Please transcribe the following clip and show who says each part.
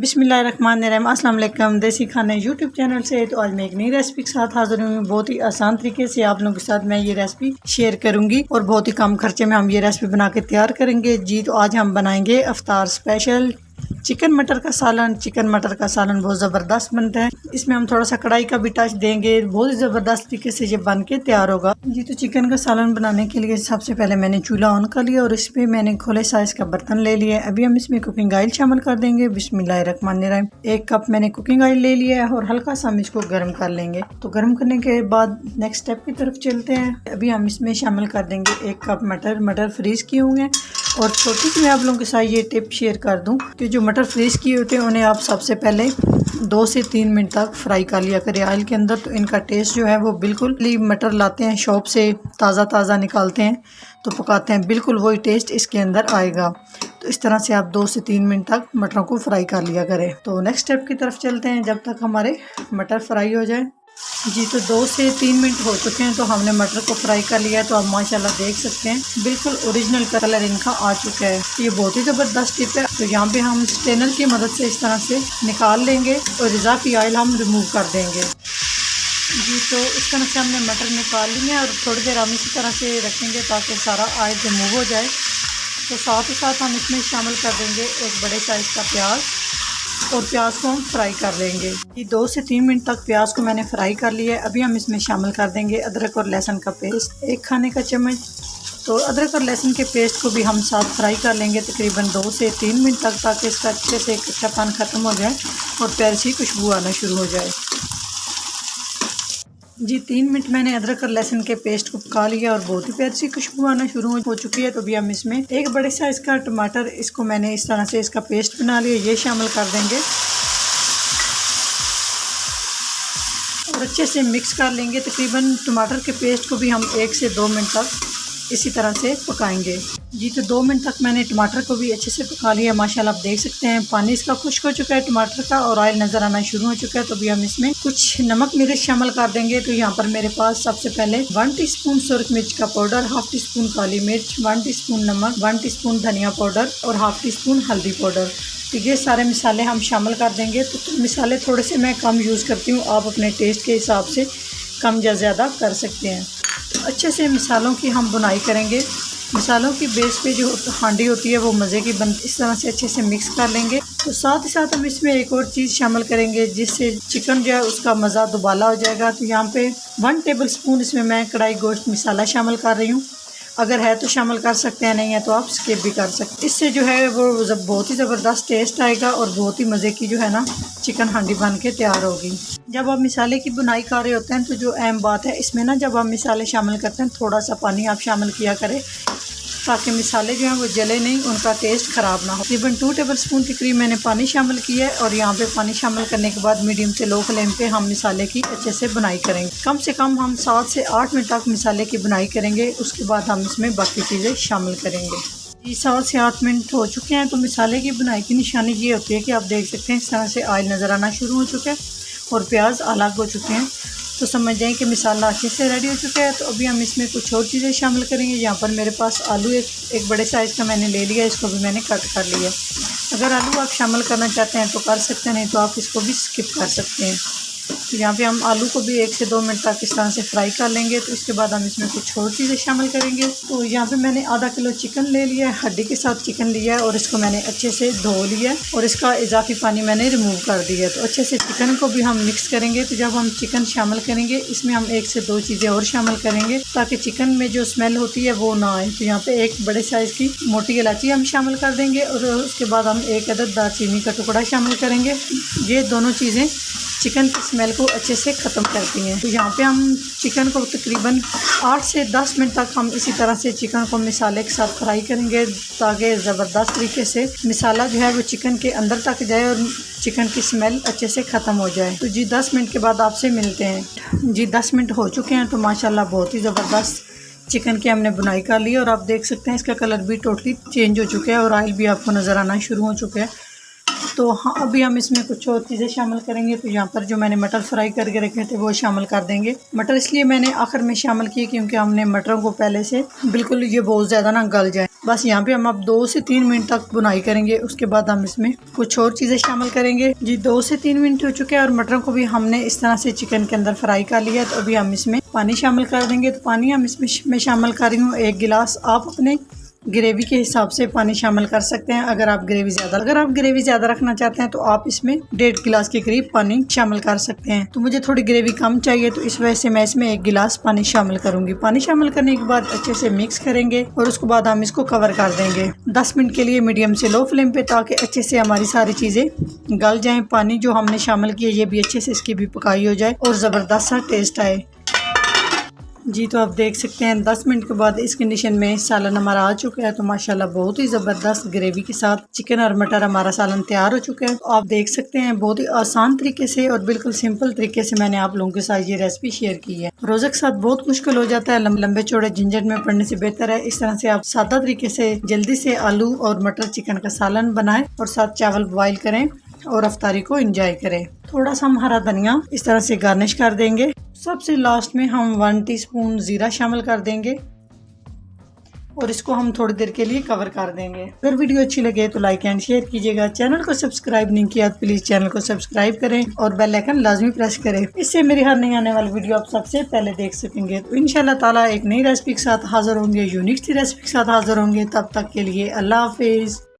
Speaker 1: बिस्मिल्लाहिर्रहमानिर्रहीम अस्सलाम वालेकुम। देसी खाने यूट्यूब चैनल से तो आज मैं एक नई रेसिपी के साथ हाजिर हूँ। बहुत ही आसान तरीके से आप लोगों के साथ मैं ये रेसिपी शेयर करूंगी और बहुत ही कम खर्चे में हम ये रेसिपी बना के तैयार करेंगे जी। तो आज हम बनाएंगे इफ्तार स्पेशल चिकन मटर का सालन। चिकन मटर का सालन बहुत ज़बरदस्त बनता है। इसमें हम थोड़ा सा कढ़ाई का भी टच देंगे, बहुत ही ज़बरदस्त तरीके से ये बन के तैयार होगा जी। तो चिकन का सालन बनाने के लिए सबसे पहले मैंने चूल्हा ऑन कर लिया और इस पर मैंने खुले साइज़ का बर्तन ले लिया है। अभी हम इसमें कुकिंग ऑयल शामिल कर देंगे। बिस्मिल्लाहिर्रहमानिर्रहीम। 1 कप मैंने कुकिंग ऑयल ले लिया है और हल्का सा हम इसको गर्म कर लेंगे। तो गर्म करने के बाद नेक्स्ट स्टेप की तरफ चलते हैं। अभी हम इसमें शामिल कर देंगे 1 कप मटर। मटर फ्रीज किए होंगे और छोटी सी मैं आप लोगों के साथ ये टिप शेयर कर दूं कि जो मटर फ्रीज किए होते हैं उन्हें आप सबसे पहले 2 से 3 मिनट तक फ्राई कर लिया करें ऑयल के अंदर। तो इनका टेस्ट जो है वो बिल्कुल, मटर लाते हैं शॉप से ताज़ा निकालते हैं तो पकाते हैं, बिल्कुल वही टेस्ट इसके अंदर आएगा। तो इस तरह से आप 2 से 3 मिनट तक मटरों को फ्राई कर लिया करें। तो नेक्स्ट स्टेप की तरफ चलते हैं जब तक हमारे मटर फ्राई हो जाए जी। तो 2 से 3 मिनट हो चुके हैं तो हमने मटर को फ्राई कर लिया है। तो आप माशाल्लाह देख सकते हैं बिल्कुल ओरिजिनल कलर इनका आ चुका है। ये बहुत ही ज़बरदस्त टिप है। तो यहाँ पे हम स्ट्रेनर की मदद से इस तरह से निकाल लेंगे और इजाफी ऑयल हम रिमूव कर देंगे जी। तो इस तरह से हमने मटर निकाल लिए और थोड़ी देर हम इसी तरह से रखेंगे ताकि सारा ऑयल रिमूव हो जाए। तो साथ ही साथ हम इसमें शामिल कर देंगे एक बड़े साइज़ का प्याज और प्याज को हम फ्राई कर लेंगे। ये 2 से 3 मिनट तक प्याज को मैंने फ्राई कर लिया है। अभी हम इसमें शामिल कर देंगे अदरक और लहसुन का पेस्ट 1 खाने का चम्मच। तो अदरक और लहसुन के पेस्ट को भी हम साथ फ्राई कर लेंगे तकरीबन 2 से 3 मिनट तक ताकि इसका अच्छे से कच्चापन ख़त्म हो जाए और प्यारी सी खुशबू आना शुरू हो जाए जी। 3 मिनट मैंने अदरक और लहसुन के पेस्ट को पका लिया और बहुत ही प्यारी सी खुशबू आना शुरू हो चुकी है। तो अभी हम इसमें एक बड़े साइज़ का टमाटर, इसको मैंने इस तरह से इसका पेस्ट बना लिया, ये शामिल कर देंगे और अच्छे से मिक्स कर लेंगे। तकरीबन टमाटर के पेस्ट को भी हम 1 से 2 मिनट तक इसी तरह से पकाएंगे जी। तो 2 मिनट तक मैंने टमाटर को भी अच्छे से पका लिया। माशाल्लाह आप देख सकते हैं पानी इसका खुश्क हो चुका है टमाटर का और ऑयल नज़र आना शुरू हो चुका है। तो अभी हम इसमें कुछ नमक मिर्च शामिल कर देंगे। तो यहाँ पर मेरे पास सबसे पहले 1 टीस्पून सुरख मिर्च का पाउडर, 1/2 टीस्पून काली मिर्च, 1 टीस्पून नमक, 1 टीस्पून धनिया पाउडर और 1/2 टीस्पून हल्दी पाउडर। तो ये सारे मसाले हम शामिल कर देंगे। तो मसाले थोड़े से मैं कम यूज़ करती हूँ, आप अपने टेस्ट के हिसाब से कम या ज़्यादा कर सकते हैं। तो अच्छे से मसालों की हम बुनाई करेंगे। मसालों की बेस पे जो हांडी होती है वो मज़े की बनती है। इस तरह से अच्छे से मिक्स कर लेंगे। तो साथ ही साथ हम इसमें एक और चीज़ शामिल करेंगे जिससे चिकन जो है उसका मज़ा दुबाला हो जाएगा। तो यहाँ पे 1 टेबल स्पून इसमें मैं कढ़ाई गोश्त मसाला शामिल कर रही हूँ। अगर है तो शामिल कर सकते हैं, नहीं है तो आप स्किप भी कर सकते हैं। इससे जो है वो बहुत ही ज़बरदस्त टेस्ट आएगा और बहुत ही मज़े की जो है ना चिकन हांडी बन के तैयार होगी। जब आप मिसाले की बुनाई कर रहे होते हैं तो जो अहम बात है इसमें ना, जब आप मिसाले शामिल करते हैं थोड़ा सा पानी आप शामिल किया करें ताकि मिसाले जो हैं वो जले नहीं, उनका टेस्ट ख़राब ना हो। तकरीबन 2 टेबल स्पून के करीब मैंने पानी शामिल किया है और यहाँ पे पानी शामिल करने के बाद मीडियम से लो फ्लेम पे हम मिसाले की अच्छे से बुनाई करेंगे। कम से कम हम 7 से 8 मिनट तक मिसाले की बुनाई करेंगे। उसके बाद हम इसमें बाकी चीज़ें शामिल करेंगे जी। 7 से 8 मिनट हो चुके हैं। तो मिसाले की बुनाई की निशानी ये होती है कि आप देख सकते हैं इस तरह से ऑयल नज़र आना शुरू हो चुका है और प्याज अलग हो चुके हैं। तो समझ जाएं कि मसाला अच्छे से रेडी हो चुका है। तो अभी हम इसमें कुछ और चीज़ें शामिल करेंगे। यहाँ पर मेरे पास आलू एक बड़े साइज़ का मैंने ले लिया, इसको भी मैंने कट कर लिया। अगर आलू आप शामिल करना चाहते हैं तो कर सकते हैं, नहीं तो आप इसको भी स्किप कर सकते हैं। तो यहाँ पे हम आलू को भी 1 से 2 मिनट तक इस तरह से फ्राई कर लेंगे। तो इसके बाद हम इसमें कुछ और चीज़ें शामिल करेंगे। तो यहाँ पे मैंने आधा किलो चिकन ले लिया है, हड्डी के साथ चिकन लिया है और इसको मैंने अच्छे से धो लिया है और इसका इजाफी पानी मैंने रिमूव कर दिया है। तो अच्छे से चिकन को भी हम मिक्स करेंगे। तो जब हम चिकन शामिल करेंगे इसमें हम 1 से 2 चीज़ें और शामिल करेंगे ताकि चिकन में जो स्मेल होती है वो ना आए। तो यहाँ पे एक बड़े साइज़ की मोटी इलायची हम शामिल कर देंगे और उसके बाद हम 1 अदद दालचीनी का टुकड़ा शामिल करेंगे। ये दोनों चीज़ें चिकन की स्मेल को अच्छे से ख़त्म करती हैं। तो यहाँ पे हम चिकन को तकरीबन 8 से 10 मिनट तक हम इसी तरह से चिकन को मिसाले के साथ फ्राई करेंगे ताकि ज़बरदस्त तरीके से मिसाला जो है वो चिकन के अंदर तक जाए और चिकन की स्मेल अच्छे से ख़त्म हो जाए। तो जी 10 मिनट के बाद आपसे मिलते हैं जी। 10 मिनट हो चुके हैं। तो माशाल्लाह बहुत ही ज़बरदस्त चिकन की हमने बुनाई कर ली और आप देख सकते हैं इसका कलर भी टोटली चेंज हो चुका है और ऑयल भी आपको नज़र आना शुरू हो चुका है। तो हाँ, अभी हम इसमें कुछ और चीज़ें शामिल करेंगे। तो यहाँ पर जो मैंने मटर फ्राई करके रखे थे वो शामिल कर देंगे। मटर इसलिए मैंने आखिर में शामिल किए क्योंकि हमने मटरों को पहले से बिल्कुल ये बहुत ज़्यादा ना गल जाए। बस यहाँ पे हम अब 2 से 3 मिनट तक बुनाई करेंगे। उसके बाद हम इसमें कुछ और चीज़ें शामिल करेंगे। जी 2 से 3 मिनट हो चुके हैं और मटरों को भी हमने इस तरह से चिकन के अंदर फ्राई कर लिया। तो अभी हम इसमें पानी शामिल कर देंगे। तो पानी हम इसमें शामिल कर रही हूँ 1 गिलास। आप अपने ग्रेवी के हिसाब से पानी शामिल कर सकते हैं। अगर आप ग्रेवी ज़्यादा रखना चाहते हैं तो आप इसमें 1.5 गिलास के करीब पानी शामिल कर सकते हैं। तो मुझे थोड़ी ग्रेवी कम चाहिए तो इस वजह से मैं इसमें 1 गिलास पानी शामिल करूंगी। पानी शामिल करने के बाद अच्छे से मिक्स करेंगे और उसके बाद हम इसको कवर कर देंगे 10 मिनट के लिए मीडियम से लो फ्लेम पे, ताकि अच्छे से हमारी सारी चीज़ें गल जाएँ। पानी जो हमने शामिल किया ये भी अच्छे से इसकी भी पकाई हो जाए और ज़बरदस्त सा टेस्ट आए। जी तो आप देख सकते हैं 10 मिनट के बाद इस कंडीशन में सालन हमारा आ चुका है। तो माशाल्लाह बहुत ही ज़बरदस्त ग्रेवी के साथ चिकन और मटर हमारा सालन तैयार हो चुका है। तो आप देख सकते हैं बहुत ही आसान तरीके से और बिल्कुल सिंपल तरीके से मैंने आप लोगों के साथ ये रेसिपी शेयर की है। रोज़े के साथ बहुत मुश्किल हो जाता है, लंबे चौड़े झंझट में पड़ने से बेहतर है इस तरह से आप सादा तरीके से जल्दी से आलू और मटर चिकन का सालन बनाएं और साथ चावल बॉयल करें और अफ्तारी को एंजॉय करें। थोड़ा सा हम हरा धनिया इस तरह से गार्निश कर देंगे। सबसे लास्ट में हम 1 टीस्पून जीरा शामिल कर देंगे और इसको हम थोड़ी देर के लिए कवर कर देंगे। अगर वीडियो अच्छी लगे तो लाइक एंड शेयर कीजिएगा। चैनल को सब्सक्राइब नहीं किया तो प्लीज चैनल को सब्सक्राइब करें और बेल आइकन लाजमी प्रेस करें। इससे मेरी हर नई आने वाली वीडियो आप सबसे पहले देख सकेंगे। तो इंशाल्लाह ताला एक नई रेसिपी के साथ हाजिर होंगे, यूनिक सी रेसिपी के साथ हाजिर होंगे। तब तक के लिए अल्लाह हाफिज।